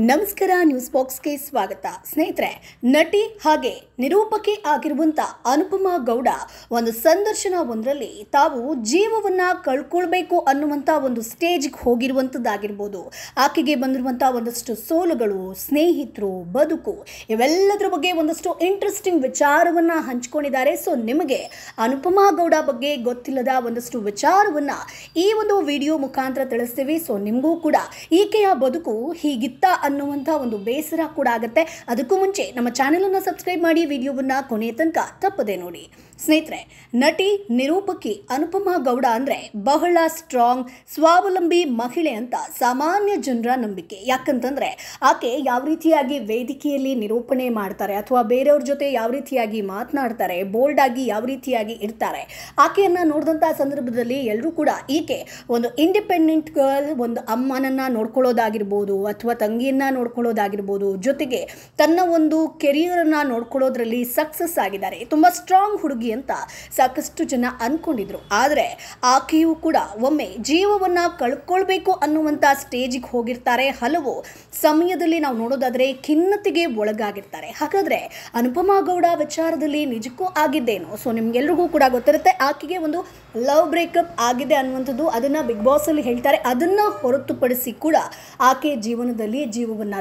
ನಮಸ್ಕಾರ ನ್ಯೂಸ್ ಬಾಕ್ಸ್ಗೆ ಸ್ವಾಗತ ಸ್ನೇಹಿತರೆ. ನಟಿ ಹಾಗೆ ನಿರೂಪಕಿ ಆಗಿರುವಂತ ಅನುಪಮಾ ಗೌಡ ಒಂದು ಸಂದರ್ಶನ ಒಂದರಲ್ಲಿ ತಾವು ಜೀವವನ್ನ ಕಳ್ಕೊಳ್ಬೇಕು ಅನ್ನುವಂತ ಒಂದು ಸ್ಟೇಜ್ಗೆ ಹೋಗಿರುವಂತದ್ದಾಗಿರ್ಬೋದು, ಆಕೆಗೆ ಬಂದಿರುವಂತ ಒಂದಷ್ಟು ಸೋಲುಗಳು, ಸ್ನೇಹಿತರು, ಬದುಕು ಇವೆಲ್ಲದರ ಬಗ್ಗೆ ಒಂದಷ್ಟು ಇಂಟ್ರೆಸ್ಟಿಂಗ್ ವಿಚಾರವನ್ನ ಹಂಚಿಕೊಂಡಿದ್ದಾರೆ. ಸೊ ನಿಮಗೆ ಅನುಪಮಾ ಗೌಡ ಬಗ್ಗೆ ಗೊತ್ತಿಲ್ಲದ ಒಂದಷ್ಟು ವಿಚಾರವನ್ನ ಈ ಒಂದು ವಿಡಿಯೋ ಮುಖಾಂತರ ತಿಳಿಸ್ತೀವಿ. ಸೊ ನಿಮಗೂ ಕೂಡ ಈಕೆಯ ಬದುಕು ಹೀಗಿತ್ತ ಅನ್ನುವಂಥ ಒಂದು ಬೇಸರ ಕೂಡ ಆಗುತ್ತೆ. ಅದಕ್ಕೂ ಮುಂಚೆ ನಮ್ಮ ಚಾನೆಲನ್ನು ಸಬ್ಸ್ಕ್ರೈಬ್ ಮಾಡಿ, ವಿಡಿಯೋವನ್ನು ಕೊನೆಯ ತನಕ ತಪ್ಪದೆ ನೋಡಿ. ಸ್ನೇಹಿತರೆ, ನಟಿ ನಿರೂಪಕಿ ಅನುಪಮಾ ಗೌಡ ಅಂದರೆ ಬಹಳ ಸ್ಟ್ರಾಂಗ್, ಸ್ವಾವಲಂಬಿ ಮಹಿಳೆ ಅಂತ ಸಾಮಾನ್ಯ ಜನರ ನಂಬಿಕೆ. ಯಾಕಂತಂದರೆ ಆಕೆ ಯಾವ ರೀತಿಯಾಗಿ ವೇದಿಕೆಯಲ್ಲಿ ನಿರೂಪಣೆ ಮಾಡ್ತಾರೆ ಅಥವಾ ಬೇರೆಯವ್ರ ಜೊತೆ ಯಾವ ರೀತಿಯಾಗಿ ಮಾತನಾಡ್ತಾರೆ, ಬೋಲ್ಡ್ ಆಗಿ ಯಾವ ರೀತಿಯಾಗಿ ಇರ್ತಾರೆ, ಆಕೆಯನ್ನು ನೋಡಿದಂಥ ಸಂದರ್ಭದಲ್ಲಿ ಎಲ್ಲರೂ ಕೂಡ ಈಕೆ ಒಂದು ಇಂಡಿಪೆಂಡೆಂಟ್ ಗರ್ಲ್, ಒಂದು ಅಮ್ಮನನ್ನು ನೋಡ್ಕೊಳ್ಳೋದಾಗಿರ್ಬೋದು ಅಥವಾ ತಂಗಿಯನ್ನು ನೋಡ್ಕೊಳ್ಳೋದಾಗಿರ್ಬೋದು, ಜೊತೆಗೆ ತನ್ನ ಒಂದು ಕೆರಿಯರನ್ನು ನೋಡ್ಕೊಳ್ಳೋದ್ರಲ್ಲಿ ಸಕ್ಸಸ್ ಆಗಿದ್ದಾರೆ, ತುಂಬ ಸ್ಟ್ರಾಂಗ್ ಹುಡುಗಿ ಅಂತ ಸಾಕಷ್ಟು ಜನ ಅನ್ಕೊಂಡಿದ್ರು. ಆದರೆ ಆಕೆಯೂ ಕೂಡ ಒಮ್ಮೆ ಜೀವವನ್ನ ಕಳ್ಕೊಳ್ಬೇಕು ಅನ್ನುವಂಥ ಸ್ಟೇಜಿಗೆ ಹೋಗಿರ್ತಾರೆ. ಹಲವು ಸಮಯದಲ್ಲಿ ನಾವು ನೋಡೋದಾದ್ರೆ ಖಿನ್ನತೆಗೆ ಒಳಗಾಗಿರ್ತಾರೆ. ಹಾಗಾದ್ರೆ ಅನುಪಮಾ ಗೌಡ ವಿಚಾರದಲ್ಲಿ ನಿಜಕ್ಕೂ ಆಗಿದ್ದೇನು? ಸೊ ನಿಮ್ಗೆಲ್ರಿಗೂ ಕೂಡ ಗೊತ್ತಿರುತ್ತೆ, ಆಕೆಗೆ ಒಂದು ಲವ್ ಬ್ರೇಕಪ್ ಆಗಿದೆ ಅನ್ನುವಂಥದ್ದು. ಅದನ್ನ ಬಿಗ್ ಬಾಸ್ ಅಲ್ಲಿ ಹೇಳ್ತಾರೆ. ಅದನ್ನ ಹೊರತುಪಡಿಸಿ ಕೂಡ ಆಕೆ ಜೀವನದಲ್ಲಿ ಜೀವವನ್ನ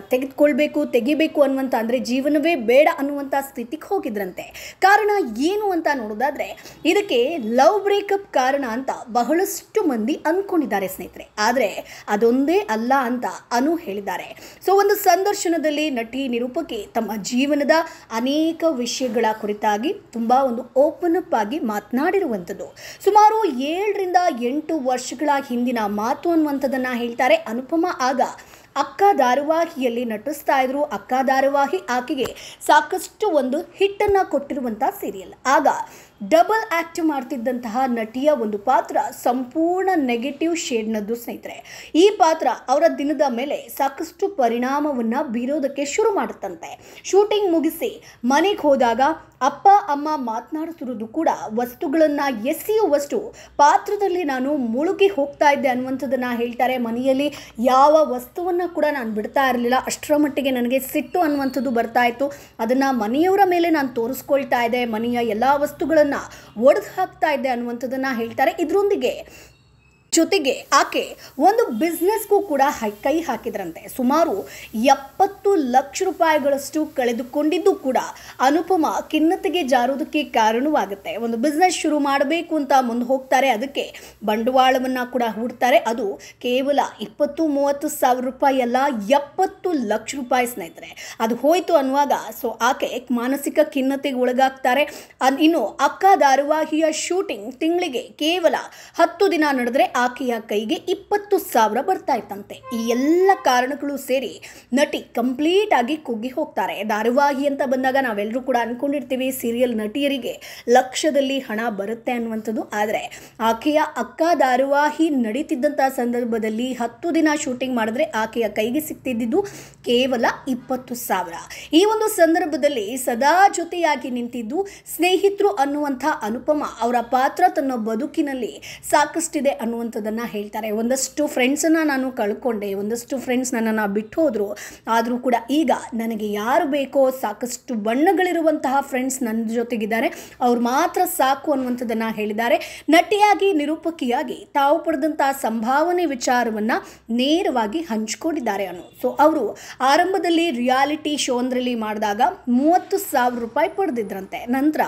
ತೆಗಿಬೇಕು ಅನ್ನುವಂಥ, ಅಂದ್ರೆ ಜೀವನವೇ ಬೇಡ ಅನ್ನುವಂಥ ಸ್ಥಿತಿಗೆ ಹೋಗಿದ್ರಂತೆ. ಕಾರಣ ಏನು ಅಂತ ನೋಡೋದಾದ್ರೆ ಇದಕ್ಕೆ ಲವ್ ಬ್ರೇಕಪ್ ಕಾರಣ ಅಂತ ಬಹಳಷ್ಟು ಮಂದಿ ಅನ್ಕೊಂಡಿದ್ದಾರೆ ಸ್ನೇಹಿತರೆ. ಆದರೆ ಅದೊಂದೇ ಅಲ್ಲ ಅಂತ ಅನು ಹೇಳಿದ್ದಾರೆ. ಸೊ ಒಂದು ಸಂದರ್ಶನದಲ್ಲಿ ನಟಿ ನಿರೂಪಕಿ ತಮ್ಮ ಜೀವನದ ಅನೇಕ ವಿಷಯಗಳ ಕುರಿತಾಗಿ ತುಂಬಾ ಒಂದು ಓಪನ್ ಅಪ್ ಆಗಿ ಮಾತನಾಡಿರುವಂಥದ್ದು. ಸುಮಾರು 7 ವರ್ಷಗಳ ಹಿಂದಿನ ಮಾತು ಅನ್ನುವಂಥದ್ದನ್ನ ಹೇಳ್ತಾರೆ. ಅನುಪಮಾ ಆಗ ಅಕ್ಕ ಧಾರಾವಾಹಿಯಲ್ಲಿ ನಟಿಸ್ತಾ ಇದ್ರು. ಅಕ್ಕ ಧಾರಾವಾಹಿ ಆಕೆಗೆ ಸಾಕಷ್ಟು ಒಂದು ಹಿಟ್ಟನ್ನು ಕೊಟ್ಟಿರುವಂಥ ಸೀರಿಯಲ್. ಆಗ ಡಬಲ್ ಆ್ಯಕ್ಟ್ ಮಾಡ್ತಿದ್ದಂತಹ ನಟಿಯ ಒಂದು ಪಾತ್ರ ಸಂಪೂರ್ಣ ನೆಗೆಟಿವ್ ಶೇಡ್ನದ್ದು ಸ್ನೇಹಿತರೆ. ಈ ಪಾತ್ರ ಅವರ ದಿನದ ಮೇಲೆ ಸಾಕಷ್ಟು ಪರಿಣಾಮವನ್ನು ಬೀರೋದಕ್ಕೆ ಶುರು ಮಾಡುತ್ತಂತೆ. ಶೂಟಿಂಗ್ ಮುಗಿಸಿ ಮನೆಗೆ ಹೋದಾಗ ಅಪ್ಪ ಅಮ್ಮ ಮಾತನಾಡುತ್ತಿರೋದು ಕೂಡ ವಸ್ತುಗಳನ್ನು ಎಸೆಯುವಷ್ಟು ಪಾತ್ರದಲ್ಲಿ ನಾನು ಮುಳುಗಿ ಹೋಗ್ತಾ ಇದ್ದೆ ಅನ್ನುವಂಥದ್ದನ್ನು ಹೇಳ್ತಾರೆ. ಮನೆಯಲ್ಲಿ ಯಾವ ವಸ್ತುವನ್ನು ಕೂಡ ನಾನು ಬಿಡ್ತಾ ಇರಲಿಲ್ಲ, ಅಷ್ಟರ ಮಟ್ಟಿಗೆ ನನಗೆ ಸಿಟ್ಟು ಅನ್ನುವಂಥದ್ದು ಬರ್ತಾ ಇತ್ತು. ಅದನ್ನು ಮನೆಯವರ ಮೇಲೆ ನಾನು ತೋರಿಸ್ಕೊಳ್ತಾ ಇದ್ದೆ, ಮನೆಯ ಎಲ್ಲ ವಸ್ತುಗಳನ್ನು ಒಡೆದು ಹಾಕ್ತಾ ಇದ್ದೆ ಅನ್ನುವಂಥದ್ದನ್ನ ಹೇಳ್ತಾರೆ. ಇದರೊಂದಿಗೆ ಜೊತೆಗೆ ಆಕೆ ಒಂದು ಬಿಸ್ನೆಸ್ಗೂ ಕೂಡ ಕೈ ಹಾಕಿದ್ರಂತೆ. ಸುಮಾರು 70 ಲಕ್ಷ ರೂಪಾಯಿಗಳಷ್ಟು ಕಳೆದುಕೊಂಡಿದ್ದು ಕೂಡ ಅನುಪಮಾ ಖಿನ್ನತೆಗೆ ಜಾರೋದಕ್ಕೆ ಕಾರಣವಾಗುತ್ತೆ. ಒಂದು ಬಿಸ್ನೆಸ್ ಶುರು ಮಾಡಬೇಕು ಅಂತ ಮುಂದೆ ಹೋಗ್ತಾರೆ. ಅದಕ್ಕೆ ಬಂಡವಾಳವನ್ನು ಕೂಡ ಹೂಡ್ತಾರೆ. ಅದು ಕೇವಲ 20-30 ಸಾವಿರ ರೂಪಾಯಿ ಅಲ್ಲ, 70 ಲಕ್ಷ ರೂಪಾಯಿ ಸ್ನೇಹಿತರೆ. ಅದು ಹೋಯ್ತು ಅನ್ನುವಾಗ ಸೊ ಆಕೆ ಮಾನಸಿಕ ಖಿನ್ನತೆಗೆ ಒಳಗಾಗ್ತಾರೆ. ಇನ್ನು ಅಕ್ಕ ಧಾರಾವಾಹಿಯ ಶೂಟಿಂಗ್ ತಿಂಗಳಿಗೆ ಕೇವಲ 10 ದಿನ ನಡೆದ್ರೆ ಆಕೆಯ ಕೈಗೆ 20 ಸಾವಿರ ಬರ್ತಾ ಇತ್ತಂತೆ. ಈ ಎಲ್ಲ ಕಾರಣಗಳು ಸೇರಿ ನಟಿ ಕಂಪ್ಲೀಟ್ ಆಗಿ ಕುಗ್ಗಿ ಹೋಗ್ತಾರೆ. ಧಾರಾವಾಹಿ ಅಂತ ಬಂದಾಗ ನಾವೆಲ್ಲರೂ ಕೂಡ ಅನ್ಕೊಂಡಿರ್ತೀವಿ ಸೀರಿಯಲ್ ನಟಿಯರಿಗೆ ಲಕ್ಷದಲ್ಲಿ ಹಣ ಬರುತ್ತೆ ಅನ್ನುವಂಥದ್ದು. ಆದರೆ ಆಕೆಯ ಅಕ್ಕ ಧಾರಾವಾಹಿ ನಡೀತಿದ್ದಂಥ ಸಂದರ್ಭದಲ್ಲಿ 10 ದಿನ ಶೂಟಿಂಗ್ ಮಾಡಿದ್ರೆ ಆಕೆಯ ಕೈಗೆ ಸಿಗ್ತಿದ್ದು ಕೇವಲ 20 ಸಾವಿರ. ಈ ಒಂದು ಸಂದರ್ಭದಲ್ಲಿ ಸದಾ ಜೊತೆಯಾಗಿ ನಿಂತಿದ್ದು ಸ್ನೇಹಿತರು ಅನ್ನುವಂಥ ಅನುಪಮಾ ಅವರ ಪಾತ್ರ ತನ್ನ ಬದುಕಿನಲ್ಲಿ ಸಾಕಷ್ಟಿದೆ ಅನ್ನುವಂಥದ್ದನ್ನು ಹೇಳ್ತಾರೆ. ಒಂದಷ್ಟು ಫ್ರೆಂಡ್ಸನ್ನು ನಾನು ಕಳ್ಕೊಂಡೆ, ಒಂದಷ್ಟು ಫ್ರೆಂಡ್ಸ್ ನನ್ನನ್ನು ಬಿಟ್ಟು ಹೋದರು, ಆದರೂ ಕೂಡ ಈಗ ನನಗೆ ಯಾರು ಬೇಕೋ ಸಾಕಷ್ಟು ಬಣ್ಣಗಳಿರುವಂತಹ ಫ್ರೆಂಡ್ಸ್ ನನ್ನ ಜೊತೆಗಿದ್ದಾರೆ, ಅವ್ರು ಮಾತ್ರ ಸಾಕು ಅನ್ನುವಂಥದ್ದನ್ನು ಹೇಳಿದ್ದಾರೆ. ನಟಿಯಾಗಿ ನಿರೂಪಕಿಯಾಗಿ ತಾವು ಪಡೆದಂತಹ ಸಂಭಾವನೆ ವಿಚಾರವನ್ನು ನೇರವಾಗಿ ಹಂಚಿಕೊಂಡಿದ್ದಾರೆ ಅನ್ನೋ. ಸೊ ಅವರು ಆರಂಭದಲ್ಲಿ ರಿಯಾಲಿಟಿ ಶೋ ಒಂದರಲ್ಲಿ ಮಾಡಿದಾಗ 30 ಸಾವಿರ ರೂಪಾಯಿ ಪಡೆದಿದ್ರಂತೆ. ನಂತರ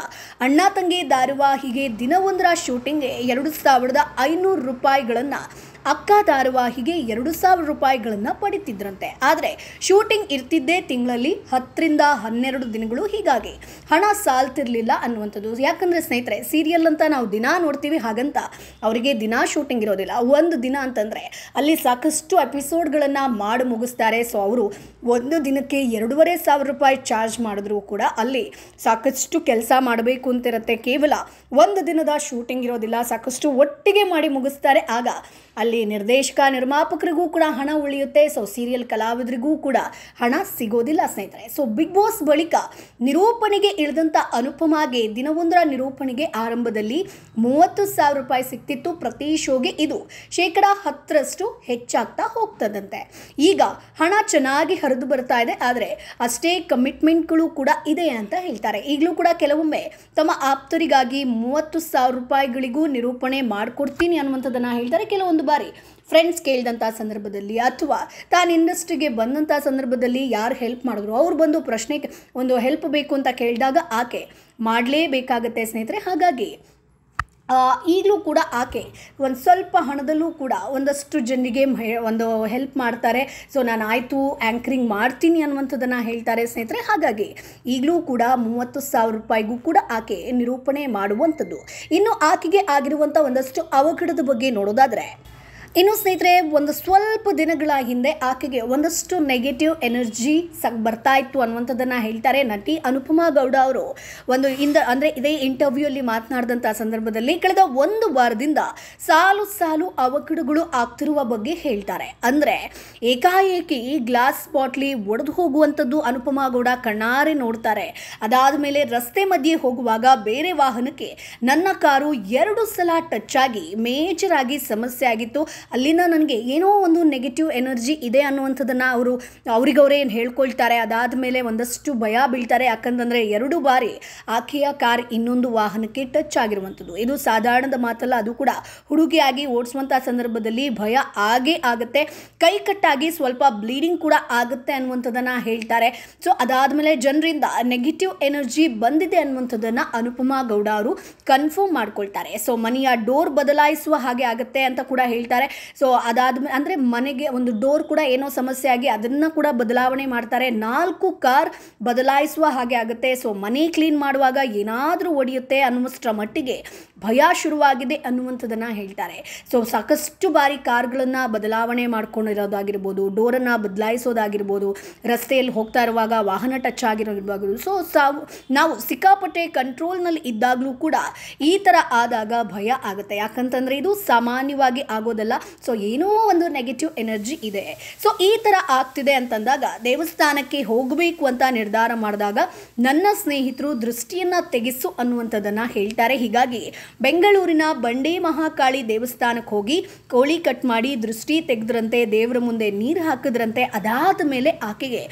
ಅಣ್ಣ ತಂಗಿ ಧಾರಾವಾಹಿಗೆ ದಿನವೊಂದರ ಶೂಟಿಂಗ್ಗೆ 2,500 ರೂಪಾಯಿಗಳನ್ನು, ಅಕ್ಕ ಧಾರಾವಾಹಿಗೆ 2,000 ರೂಪಾಯಿಗಳನ್ನು ಪಡಿತಿದ್ರಂತೆ. ಆದರೆ ಶೂಟಿಂಗ್ ಇರ್ತಿದ್ದೇ ತಿಂಗಳಲ್ಲಿ 10-12 ದಿನಗಳು. ಹೀಗಾಗಿ ಹಣ ಸಾಲ್ತಿರ್ಲಿಲ್ಲ ಅನ್ನುವಂಥದ್ದು. ಯಾಕಂದರೆ ಸ್ನೇಹಿತರೆ, ಸೀರಿಯಲ್ ಅಂತ ನಾವು ದಿನ ನೋಡ್ತೀವಿ, ಹಾಗಂತ ಅವರಿಗೆ ದಿನ ಶೂಟಿಂಗ್ ಇರೋದಿಲ್ಲ. ಒಂದು ದಿನ ಅಂತಂದರೆ ಅಲ್ಲಿ ಸಾಕಷ್ಟು ಎಪಿಸೋಡ್ಗಳನ್ನು ಮಾಡಿ ಮುಗಿಸ್ತಾರೆ. ಸೊ ಅವರು ಒಂದು ದಿನಕ್ಕೆ 2,500 ರೂಪಾಯಿ ಚಾರ್ಜ್ ಮಾಡಿದ್ರು ಕೂಡ ಅಲ್ಲಿ ಸಾಕಷ್ಟು ಕೆಲಸ ಮಾಡಬೇಕು ಅಂತಿರುತ್ತೆ. ಕೇವಲ ಒಂದು ದಿನದ ಶೂಟಿಂಗ್ ಇರೋದಿಲ್ಲ, ಸಾಕಷ್ಟು ಒಟ್ಟಿಗೆ ಮಾಡಿ ಮುಗಿಸ್ತಾರೆ. ಆಗ ಅಲ್ಲಿ ನಿರ್ದೇಶಕ ನಿರ್ಮಾಪಕರಿಗೂ ಕೂಡ ಹಣ ಉಳಿಯುತ್ತೆ. ಸೊ ಸೀರಿಯಲ್ ಕಲಾವಿದರಿಗೂ ಕೂಡ ಹಣ ಸಿಗೋದಿಲ್ಲ ಸ್ನೇಹಿತರೆ. ಸೊ ಬಿಗ್ ಬಾಸ್ ಬಳಿಕ ನಿರೂಪಣೆಗೆ ಇಳಿದಂಥ ಅನುಪಮಾಗೆ ದಿನವೊಂದರ ನಿರೂಪಣೆಗೆ ಆರಂಭದಲ್ಲಿ 30,000 ರೂಪಾಯಿ ಸಿಗ್ತಿತ್ತು ಪ್ರತಿ ಶೋಗೆ. ಇದು 10% ಹೆಚ್ಚಾಗ್ತಾ ಹೋಗ್ತದಂತೆ. ಈಗ ಹಣ ಚೆನ್ನಾಗಿ ಹರಿದು ಬರ್ತಾ ಇದೆ, ಆದರೆ ಅಷ್ಟೇ ಕಮಿಟ್ಮೆಂಟ್ಗಳು ಕೂಡ ಇದೆ ಅಂತ ಹೇಳ್ತಾರೆ. ಈಗಲೂ ಕೂಡ ಕೆಲವೊಮ್ಮೆ ತಮ್ಮ ಆಪ್ತರಿಗಾಗಿ 30,000 ರೂಪಾಯಿಗಳಿಗೂ ನಿರೂಪಣೆ ಮಾಡಿಕೊಡ್ತೀನಿ ಅನ್ನುವಂಥದ್ದನ್ನು ಹೇಳ್ತಾರೆ. ಕೆಲವೊಂದು ಬಾರಿ ಫ್ರೆಂಡ್ಸ್ ಕೇಳಿದಂಥ ಸಂದರ್ಭದಲ್ಲಿ ಅಥವಾ ತಾನು ಇಂಡಸ್ಟ್ರಿಗೆ ಬಂದಂಥ ಸಂದರ್ಭದಲ್ಲಿ ಯಾರು ಹೆಲ್ಪ್ ಮಾಡಿದ್ರು ಅವ್ರು ಬಂದು ಪ್ರಶ್ನೆಗೆ ಒಂದು ಹೆಲ್ಪ್ ಬೇಕು ಅಂತ ಕೇಳಿದಾಗ ಆಕೆ ಮಾಡಲೇಬೇಕಾಗತ್ತೆ ಸ್ನೇಹಿತರೆ. ಹಾಗಾಗಿ ಈಗಲೂ ಕೂಡ ಆಕೆ ಒಂದು ಸ್ವಲ್ಪ ಹಣದಲ್ಲೂ ಕೂಡ ಒಂದಷ್ಟು ಜನರಿಗೆ ಒಂದು ಹೆಲ್ಪ್ ಮಾಡ್ತಾರೆ. ಸೊ ನಾನು ಆಯಿತು ಆ್ಯಂಕರಿಂಗ್ ಮಾಡ್ತೀನಿ ಅನ್ನುವಂಥದ್ದನ್ನು ಹೇಳ್ತಾರೆ ಸ್ನೇಹಿತರೆ. ಹಾಗಾಗಿ ಈಗಲೂ ಕೂಡ 30,000 ರೂಪಾಯಿಗೂ ಕೂಡ ಆಕೆ ನಿರೂಪಣೆ ಮಾಡುವಂಥದ್ದು. ಇನ್ನು ಆಕೆಗೆ ಆಗಿರುವಂಥ ಒಂದಷ್ಟು ಅವಘಡದ ಬಗ್ಗೆ ನೋಡೋದಾದರೆ, ಇನ್ನು ಸ್ನೇಹಿತರೆ ಒಂದು ಸ್ವಲ್ಪ ದಿನಗಳ ಹಿಂದೆ ಆಕೆಗೆ ಒಂದಷ್ಟು ನೆಗೆಟಿವ್ ಎನರ್ಜಿ ಬರ್ತಾ ಇತ್ತು ಅನ್ನುವಂಥದ್ದನ್ನು ಹೇಳ್ತಾರೆ. ನಟಿ ಅನುಪಮಾ ಗೌಡ ಅವರು ಅಂದರೆ ಇದೇ ಇಂಟರ್ವ್ಯೂಯಲ್ಲಿ ಮಾತನಾಡಿದಂಥ ಸಂದರ್ಭದಲ್ಲಿ ಕಳೆದ 1 ವಾರದಿಂದ ಸಾಲು ಅವಘಡಗಳು ಆಗ್ತಿರುವ ಬಗ್ಗೆ ಹೇಳ್ತಾರೆ. ಅಂದರೆ ಏಕಾಏಕಿ ಗ್ಲಾಸ್ ಬಾಟ್ಲಿ ಒಡೆದು ಹೋಗುವಂಥದ್ದು ಅನುಪಮಾ ಗೌಡ ಕಣ್ಣಾರೆ ನೋಡ್ತಾರೆ. ಅದಾದ ಮೇಲೆ ರಸ್ತೆ ಮಧ್ಯೆ ಹೋಗುವಾಗ ಬೇರೆ ವಾಹನಕ್ಕೆ ನನ್ನ ಕಾರು 2 ಸಲ ಟಚ್ ಆಗಿ ಮೇಜರ್ ಆಗಿ ಸಮಸ್ಯೆ ಆಗಿತ್ತು. ಅಲ್ಲಿಂದ ನನಗೆ ಏನೋ ಒಂದು ನೆಗೆಟಿವ್ ಎನರ್ಜಿ ಇದೆ ಅನ್ನುವಂಥದ್ದನ್ನು ಅವರಿಗವರೇ ಹೇಳ್ಕೊಳ್ತಾರೆ. ಅದಾದ ಮೇಲೆ ಒಂದಷ್ಟು ಭಯ ಬೀಳ್ತಾರೆ. ಯಾಕಂತಂದರೆ 2 ಬಾರಿ ಆಕೆಯ ಕಾರ್ ಇನ್ನೊಂದು ವಾಹನಕ್ಕೆ ಟಚ್ ಆಗಿರುವಂಥದ್ದು ಇದು ಸಾಧಾರಣದ ಮಾತಲ್ಲ. ಅದು ಕೂಡ ಹುಡುಗಿಯಾಗಿ ಓಡಿಸುವಂಥ ಸಂದರ್ಭದಲ್ಲಿ ಭಯ ಆಗೇ ಆಗುತ್ತೆ. ಕೈ ಕಟ್ಟಾಗಿ ಸ್ವಲ್ಪ ಬ್ಲೀಡಿಂಗ್ ಕೂಡ ಆಗುತ್ತೆ ಅನ್ನುವಂಥದ್ದನ್ನು ಹೇಳ್ತಾರೆ. ಸೊ ಅದಾದಮೇಲೆ ಜನರಿಂದ ನೆಗೆಟಿವ್ ಎನರ್ಜಿ ಬಂದಿದೆ ಅನ್ನುವಂಥದ್ದನ್ನು ಅನುಪಮಾ ಗೌಡ ಅವರು ಕನ್ಫರ್ಮ್ ಮಾಡ್ಕೊಳ್ತಾರೆ. ಸೊ ಮನೆಯ ಡೋರ್ ಬದಲಾಯಿಸುವ ಹಾಗೆ ಆಗುತ್ತೆ ಅಂತ ಕೂಡ ಹೇಳ್ತಾರೆ. ಸೊ ಅದಾದ್ಮೇಲೆ ಅಂದರೆ ಮನೆಗೆ ಒಂದು ಡೋರ್ ಕೂಡ ಏನೋ ಸಮಸ್ಯೆ ಆಗಿ ಅದನ್ನು ಕೂಡ ಬದಲಾವಣೆ ಮಾಡ್ತಾರೆ. 4 ಕಾರ್ ಬದಲಾಯಿಸುವ ಹಾಗೆ ಆಗುತ್ತೆ. ಸೊ ಮನೆ ಕ್ಲೀನ್ ಮಾಡುವಾಗ ಏನಾದರೂ ಒಡೆಯುತ್ತೆ ಅನ್ನುವಷ್ಟರ ಮಟ್ಟಿಗೆ ಭಯ ಶುರುವಾಗಿದೆ ಅನ್ನುವಂಥದ್ದನ್ನು ಹೇಳ್ತಾರೆ. ಸೊ ಸಾಕಷ್ಟು ಬಾರಿ ಕಾರ್ಗಳನ್ನು ಬದಲಾವಣೆ ಮಾಡ್ಕೊಂಡಿರೋದಾಗಿರ್ಬೋದು, ಡೋರನ್ನು ಬದಲಾಯಿಸೋದಾಗಿರ್ಬೋದು, ರಸ್ತೆಯಲ್ಲಿ ಹೋಗ್ತಾ ಇರುವಾಗ ವಾಹನ ಟಚ್ ಆಗಿರೋದಾಗಿರ್ಬೋದು. ಸೊ ನಾವು ಸಿಕ್ಕಾಪಟ್ಟೆ ಕಂಟ್ರೋಲ್ನಲ್ಲಿ ಇದ್ದಾಗಲೂ ಕೂಡ ಈ ಥರ ಆದಾಗ ಭಯ ಆಗುತ್ತೆ. ಯಾಕಂತಂದರೆ ಇದು ಸಾಮಾನ್ಯವಾಗಿ ಆಗೋದಲ್ಲ. ಸೊ ಏನೋ ಒಂದು ನೆಗೆಟಿವ್ ಎನರ್ಜಿ ಇದೆ. ಸೊ ಈ ಥರ ಆಗ್ತಿದೆ ಅಂತಂದಾಗ ದೇವಸ್ಥಾನಕ್ಕೆ ಹೋಗಬೇಕು ಅಂತ ನಿರ್ಧಾರ ಮಾಡಿದಾಗ ನನ್ನ ಸ್ನೇಹಿತರು ದೃಷ್ಟಿಯನ್ನು ತೆಗೆಸು ಅನ್ನುವಂಥದ್ದನ್ನು ಹೇಳ್ತಾರೆ. ಹೀಗಾಗಿ ಬೆಂಗಳೂರಿನ ಬಂಡೆ ಮಹಾಕಾಳಿ ದೇವಸ್ಥಾನಕ್ಕೆ ಹೋಗಿ ಕೋಳಿ ಕಟ್ ಮಾಡಿ ದೃಷ್ಟಿ ತೆಗೆದ್ರಂತೆ, ದೇವರ ಮುಂದೆ ನೀರು ಹಾಕಿದ್ರಂತೆ. ಅದಾದ ಮೇಲೆ ಆಕೆಗೆ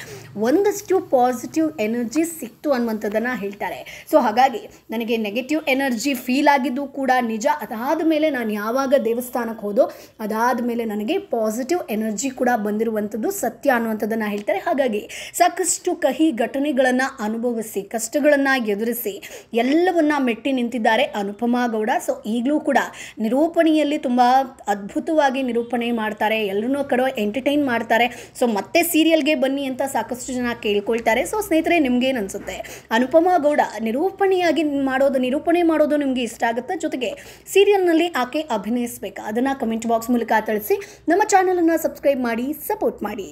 ಒಂದಷ್ಟು ಪಾಸಿಟಿವ್ ಎನರ್ಜಿ ಸಿಕ್ತು ಅನ್ನುವಂಥದ್ದನ್ನು ಹೇಳ್ತಾರೆ. ಸೊ ಹಾಗಾಗಿ ನನಗೆ ನೆಗೆಟಿವ್ ಎನರ್ಜಿ ಫೀಲ್ ಆಗಿದ್ದು ಕೂಡ ನಿಜ. ಅದಾದ ಮೇಲೆ ನಾನು ಯಾವಾಗ ದೇವಸ್ಥಾನಕ್ಕೆ ಹೋದೋ ಅದಾದ ಮೇಲೆ ನನಗೆ ಪಾಸಿಟಿವ್ ಎನರ್ಜಿ ಕೂಡ ಬಂದಿರುವಂಥದ್ದು ಸತ್ಯ ಅನ್ನುವಂಥದ್ದನ್ನು ಹೇಳ್ತಾರೆ. ಹಾಗಾಗಿ ಸಾಕಷ್ಟು ಕಹಿ ಘಟನೆಗಳನ್ನು ಅನುಭವಿಸಿ ಕಷ್ಟಗಳನ್ನು ಎದುರಿಸಿ ಎಲ್ಲವನ್ನ ಮೆಟ್ಟಿ ನಿಂತಿದ್ದಾರೆ ಅನುಪಮಾ ಗೌಡ. ಸೊ ಈಗಲೂ ಕೂಡ ನಿರೂಪಣೆಯಲ್ಲಿ ತುಂಬ ಅದ್ಭುತವಾಗಿ ನಿರೂಪಣೆ ಮಾಡ್ತಾರೆ, ಎಲ್ಲರೂ ಕಡೆ ಎಂಟರ್ಟೈನ್ ಮಾಡ್ತಾರೆ. ಸೊ ಮತ್ತೆ ಸೀರಿಯಲ್ಗೆ ಬನ್ನಿ ಅಂತ ಸಾಕಷ್ಟು ಜನ ಕೇಳ್ಕೊಳ್ತಾರೆ. ಸೊ ಸ್ನೇಹಿತರೆ ನಿಮ್ಗೇನು ಅನಿಸುತ್ತೆ? ಅನುಪಮಾ ಗೌಡ ನಿರೂಪಣೆ ಮಾಡೋದು ನಿಮಗೆ ಇಷ್ಟ ಆಗುತ್ತೆ? ಜೊತೆಗೆ ಸೀರಿಯಲ್ನಲ್ಲಿ ಆಕೆ ಅಭಿನಯಿಸಬೇಕಾ? ಅದನ್ನು ಕಮೆಂಟ್ ಬಾಕ್ಸ್ ಮೂಲಕ ತಿಳಿಸಿ. ನಮ್ಮ ಚಾನಲನ್ನು ಸಬ್ಸ್ಕ್ರೈಬ್ ಮಾಡಿ, ಸಪೋರ್ಟ್ ಮಾಡಿ.